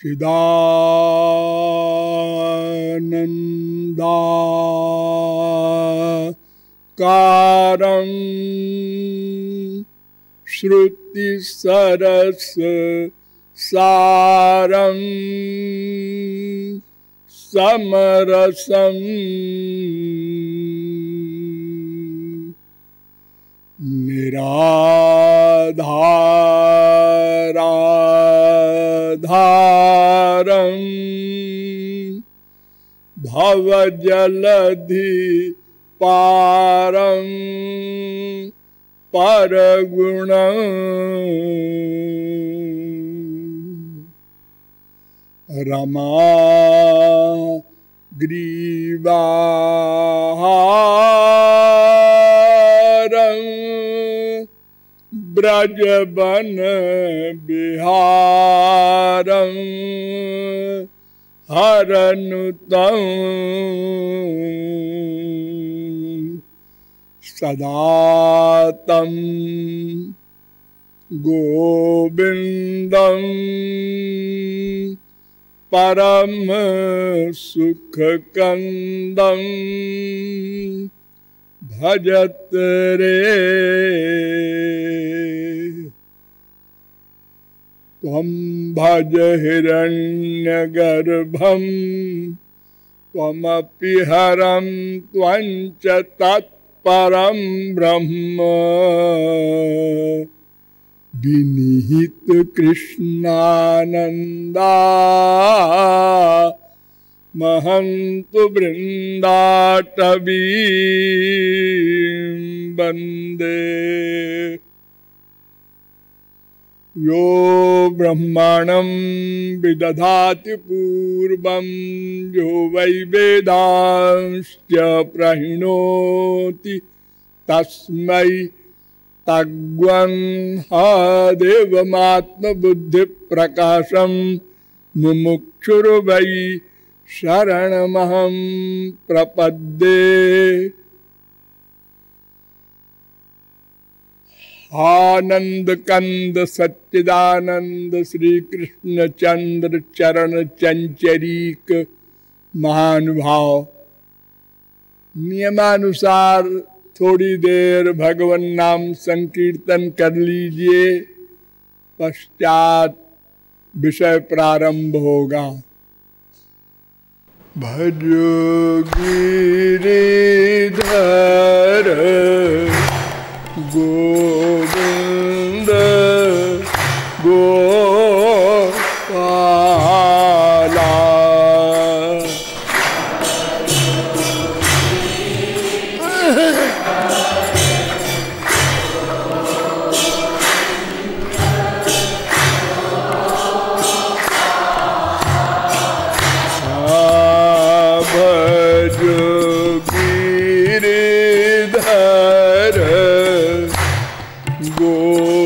चिदानन्दाकारं श्रुतिसरस सारं समरसं निराधाराधारं भवजलधि पारं परगुणं रमाग्रीवाहारं ब्रजवन बिहारं हरनुतं सदा तं गोविन्दं परम सुखकन्दं भजत रे। त्वं भज हिरण्यगर्भं त्वमपि हरं त्वं च तत्परं ब्रह्म विनिहित कृष्णानन्दा महन्तु वृन्दाटवीं वन्दे। यो ब्रह्मणं विदधाति पूर्वं यो वै वेदांश्च प्रहिणोति तस्मै तग्वन्हा देवमात्मबुद्धिप्रकाशं मुमुक्षुर्वै शरणमहं प्रपद्ये। आनंद कंद सच्चिदानंद श्री कृष्ण चंद्र चरण चंचरीक महानुभाव, नियमानुसार थोड़ी देर भगवन नाम संकीर्तन कर लीजिए, पश्चात विषय प्रारंभ होगा। भजो गिरिधर गोविंद गोपाला। भजो गिरिधर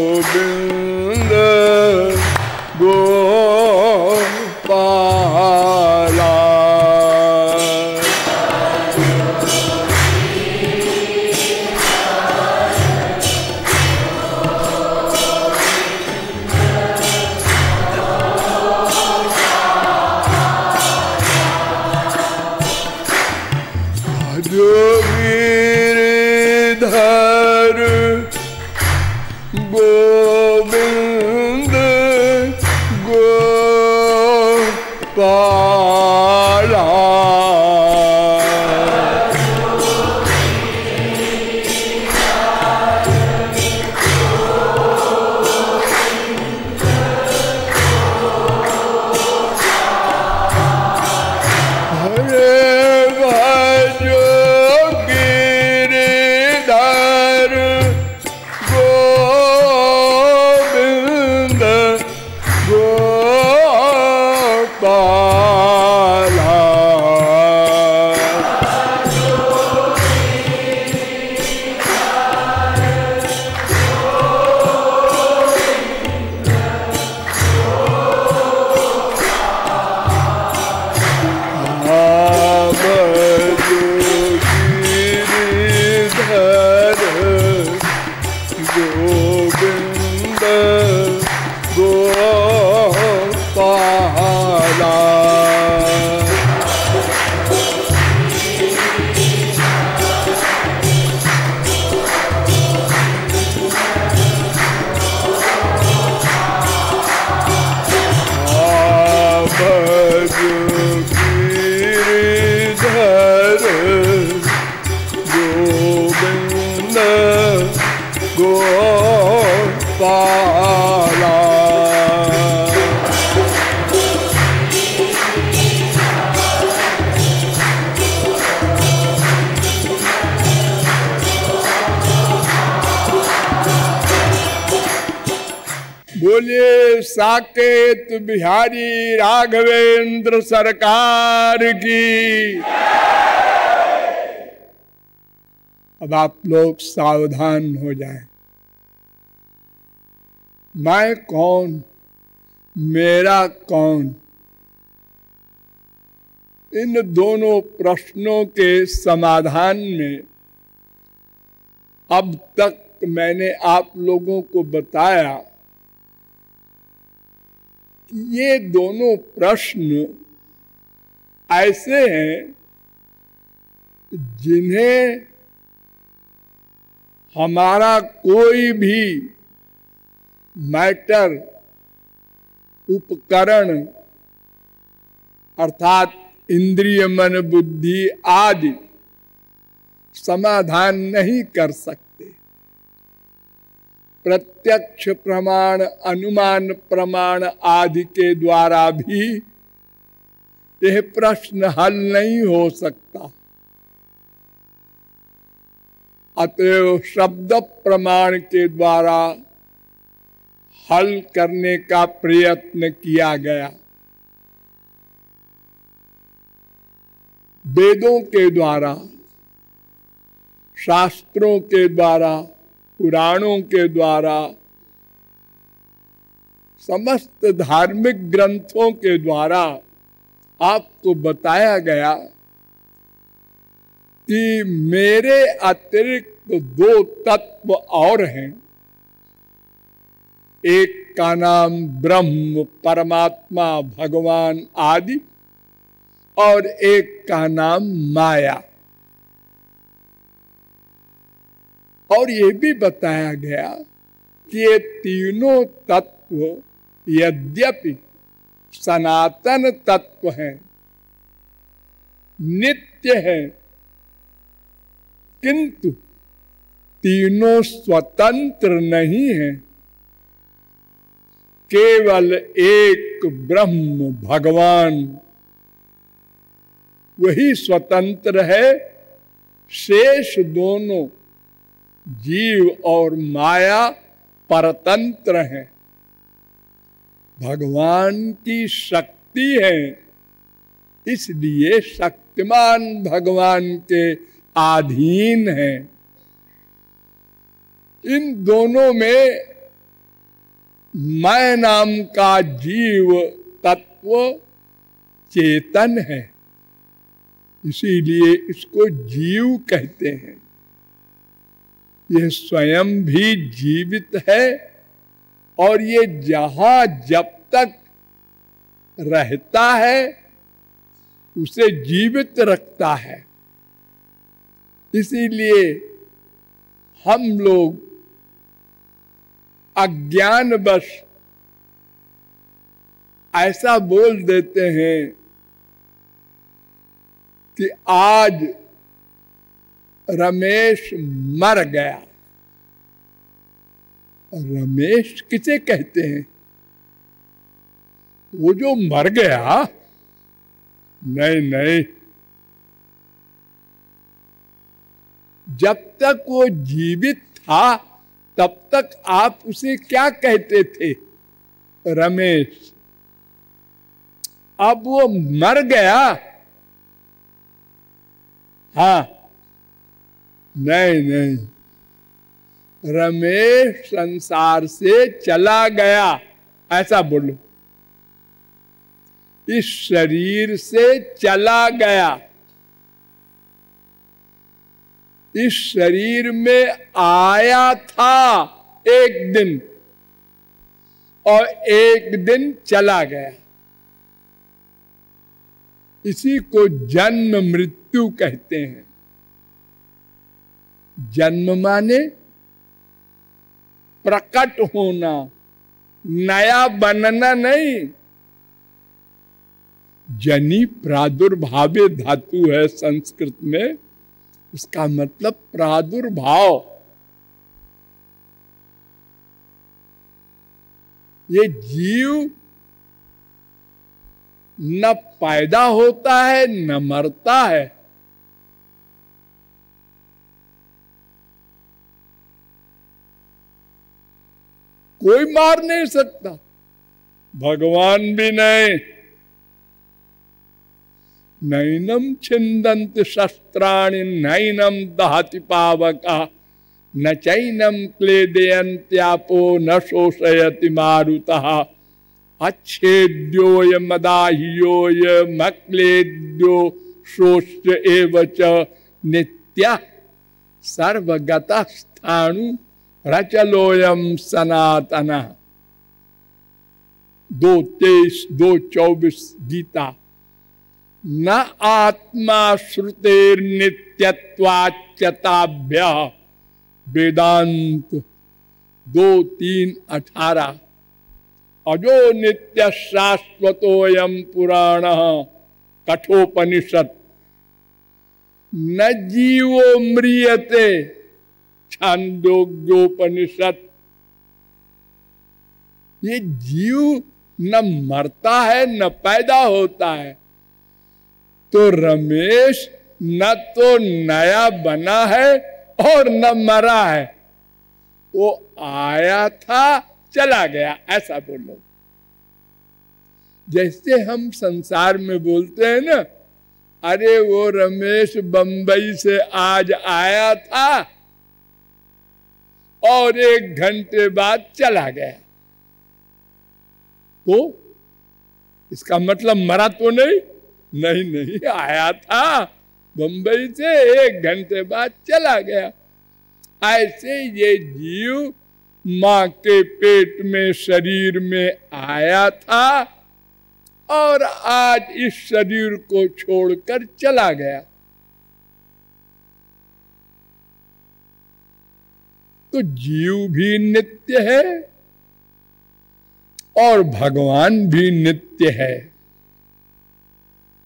गोविंद गोपाला। भजो गिरिधर गोविंद गोपाला। गोविंद गोपाला। पाला। बोलिए साकेत बिहारी राघवेंद्र सरकार की। अब आप लोग सावधान हो जाएं। मैं कौन, मेरा कौन, इन दोनों प्रश्नों के समाधान में अब तक मैंने आप लोगों को बताया कि ये दोनों प्रश्न ऐसे हैं जिन्हें हमारा कोई भी मैटर, उपकरण अर्थात इंद्रिय, मन, बुद्धि आदि समाधान नहीं कर सकते। प्रत्यक्ष प्रमाण, अनुमान प्रमाण आदि के द्वारा भी यह प्रश्न हल नहीं हो सकता। अतएव शब्द प्रमाण के द्वारा हल करने का प्रयत्न किया गया। वेदों के द्वारा, शास्त्रों के द्वारा, पुराणों के द्वारा, समस्त धार्मिक ग्रंथों के द्वारा आपको बताया गया कि मेरे अतिरिक्त दो तत्व और हैं। एक का नाम ब्रह्म, परमात्मा, भगवान आदि, और एक का नाम माया। और ये भी बताया गया कि ये तीनों तत्व यद्यपि सनातन तत्व हैं, नित्य हैं, किंतु तीनों स्वतंत्र नहीं हैं। केवल एक ब्रह्म भगवान वही स्वतंत्र है, शेष दोनों जीव और माया परतंत्र हैं। भगवान की शक्ति है, इसलिए शक्तिमान भगवान के अधीन है। इन दोनों में मैं नाम का जीव तत्व चेतन है, इसीलिए इसको जीव कहते हैं। यह स्वयं भी जीवित है और ये जहां जब तक रहता है उसे जीवित रखता है। इसीलिए हम लोग अज्ञानवश ऐसा बोल देते हैं कि आज रमेश मर गया। रमेश किसे कहते हैं? वो जो मर गया? नहीं नहीं, जब तक वो जीवित था तब तक आप उसे क्या कहते थे? रमेश। अब वो मर गया? हाँ, नहीं नहीं, रमेश संसार से चला गया, ऐसा बोलो। इस शरीर से चला गया। इस शरीर में आया था एक दिन और एक दिन चला गया। इसी को जन्म मृत्यु कहते हैं। जन्म माने प्रकट होना, नया बनना नहीं। जनि प्रादुर्भावे धातु है संस्कृत में, उसका मतलब प्रादुर्भाव। ये जीव न पैदा होता है न मरता है। कोई मार नहीं सकता, भगवान भी नहीं। नैनम छिंदन्ति शस्त्राणि नैनम दहति पावका न चैनम क्लेदयन्त्यापो न शोषयति मारुतः अच्छेद्योय मदाह्योय मक्लेद्यो शोष्य एव च नित्य सर्वगतः स्थाणु रचलोयम सनातन। 2:23 2:24 गीता। न आत्मा श्रुतेर नित्यत्वाच्यताभ्य वेदांत 2:3-18। अजो नित्य शाश्वतोयम पुराण कठोपनिषद। न जीवो म्रियते छांदोग्योपनिषद। ये जीव न मरता है न पैदा होता है। तो रमेश न तो नया बना है और न मरा है, वो आया था चला गया, ऐसा बोलो। जैसे हम संसार में बोलते हैं ना, अरे वो रमेश बंबई से आज आया था और 1 घंटे बाद चला गया, तो इसका मतलब मरा तो नहीं? नहीं, आया था बंबई से, 1 घंटे बाद चला गया। ऐसे ये जीव मां के पेट में शरीर में आया था और आज इस शरीर को छोड़कर चला गया। तो जीव भी नित्य है और भगवान भी नित्य है,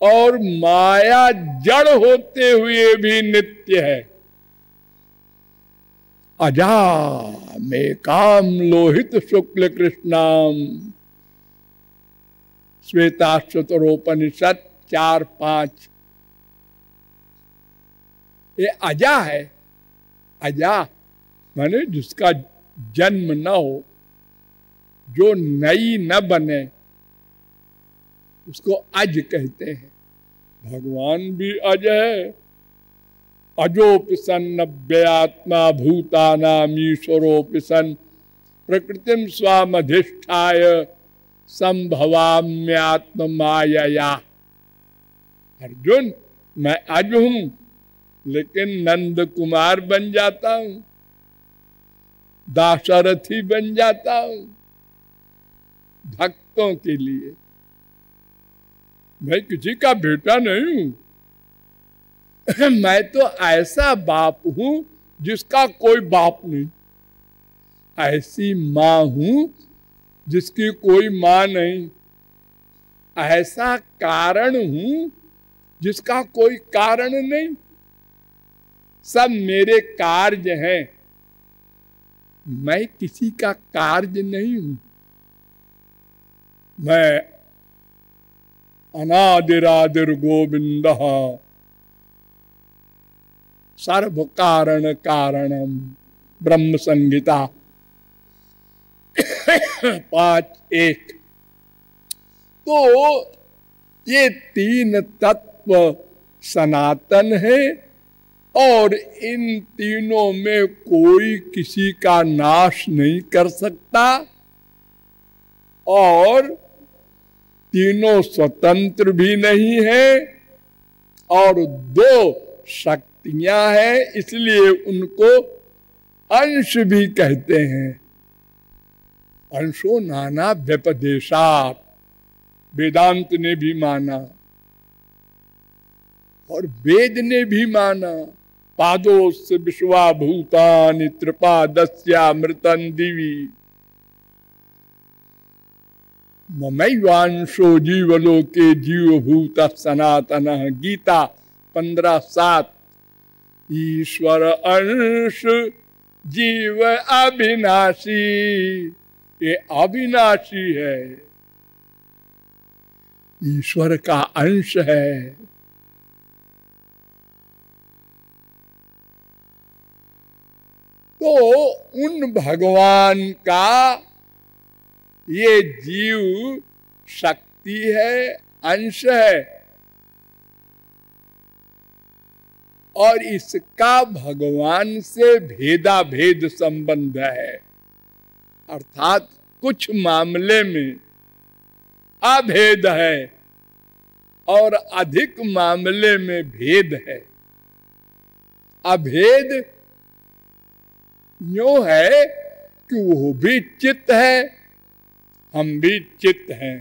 और माया जड़ होते हुए भी नित्य है। अजा में काम लोहित शुक्ल कृष्णाम श्वेताश्वतरोपनिषद 4-5। ये अजा है। अजा माने जिसका जन्म न हो, जो नई न बने, उसको अज कहते हैं। भगवान भी अज है। अजोपि सन् अव्ययात्मा भूतानामीश्वरोपि सन् प्रकृतिम स्वामधिष्ठाय संभवाम्यात्म मायया। अर्जुन, मैं अज हूं, लेकिन नंद कुमार बन जाता हूं, दाशरथी बन जाता हूं भक्तों के लिए। मैं किसी का बेटा नहीं हूं। मैं तो ऐसा बाप हूं जिसका कोई बाप नहीं, ऐसी मां हूं जिसकी कोई मां नहीं, ऐसा कारण हूं जिसका कोई कारण नहीं। सब मेरे कार्य हैं, मैं किसी का कार्य नहीं हूं। मैं अनादिरादिर गोविंदः सर्व कारण कारणम ब्रह्म संहिता 5:1। तो ये 3 तत्व सनातन है और इन तीनों में कोई किसी का नाश नहीं कर सकता, और तीनों स्वतंत्र भी नहीं है, और 2 शक्तियां हैं, इसलिए उनको अंश भी कहते हैं। अंशो नाना व्यपदेशात्, वेदांत ने भी माना और वेद ने भी माना। पादोस्य विश्वा भूतानि त्रिपादस्यामृतं दिवि ममैवांशो जीवलोके जीवभूतः सनातनः। गीता 15:7। ईश्वर अंश जीव अविनाशी ये अविनाशी है, ईश्वर का अंश है। तो उन भगवान का ये जीव शक्ति है, अंश है, और इसका भगवान से भेदा भेद संबंध है। अर्थात कुछ मामले में अभेद है और अधिक मामले में भेद है। अभेद यूं है कि वो भी चित्त है, हम भी चित्त हैं।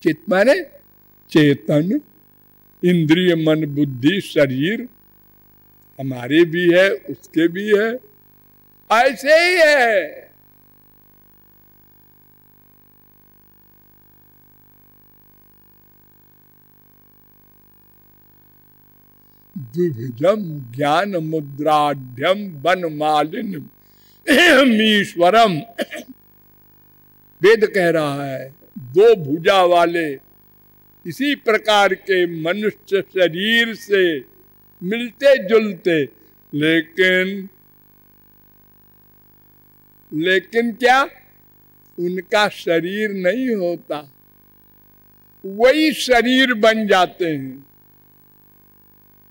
चित्त माने चेतन, इंद्रिय मन बुद्धि शरीर हमारे भी है, उसके भी है, ऐसे ही है। द्विविधम ज्ञान मुद्राढ्यम वनमालिन्यम ईश्वरम। वेद कह रहा है, दो भुजा वाले इसी प्रकार के मनुष्य शरीर से मिलते जुलते, लेकिन क्या उनका शरीर नहीं होता, वही शरीर बन जाते हैं।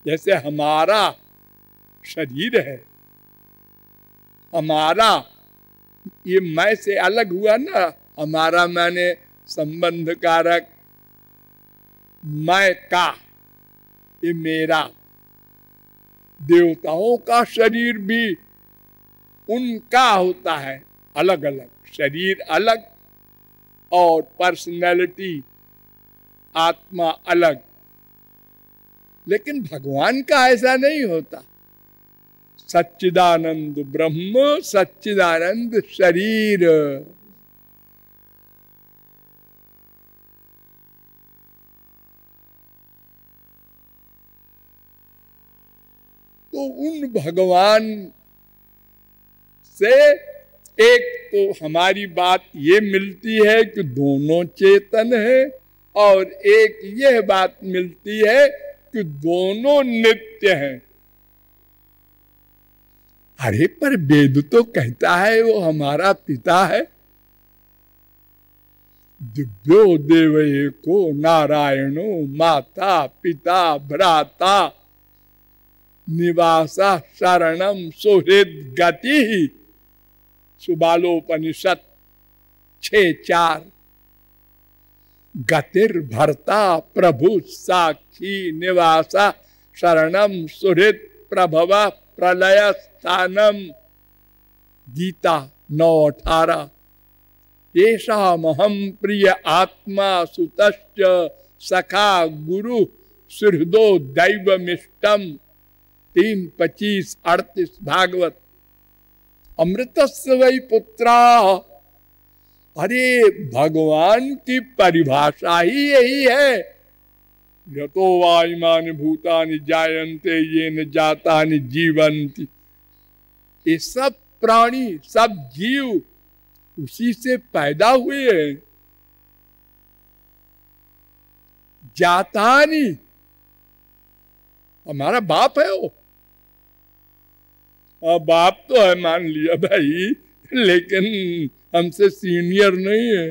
जैसे हमारा शरीर है, हमारा ये मैं से अलग हुआ ना, हमारा माने संबंध कारक, मैं का, ये मेरा। देवताओं का शरीर भी उनका होता है, अलग अलग शरीर, अलग और पर्सनैलिटी आत्मा अलग। लेकिन भगवान का ऐसा नहीं होता। सच्चिदानंद ब्रह्म, सच्चिदानंद शरीर। तो उन भगवान से एक तो हमारी बात ये मिलती है कि दोनों चेतन है, और एक यह बात मिलती है कि दोनों नित्य हैं। अरे पर वेद तो कहता है वो हमारा पिता है। दिव्यो देव एको नारायणो माता पिता भ्राता निवासा शरणम सुहृद गति। सुबालोपनिषद 6:4। गतिर्भर्ता प्रभु साक्षी निवासा शरणम सुहृद प्रभव प्रलय स्थानम। गीता 9:18। येषामहं प्रिय आत्मा सुतश्च सखा गुरु सुहृदो दैवमिष्टम। 3:25-38 भागवत। अमृतस्य वै पुत्रा। अरे भगवान की परिभाषा ही यही है। यतो वा इमानि भूतानि जायन्ते येन जातानि जीवन्ति। ये सब प्राणी, सब जीव उसी से पैदा हुए हैं। जातानि हमारा बाप है वो। बाप तो है मान लिया भाई, लेकिन हमसे सीनियर नहीं है।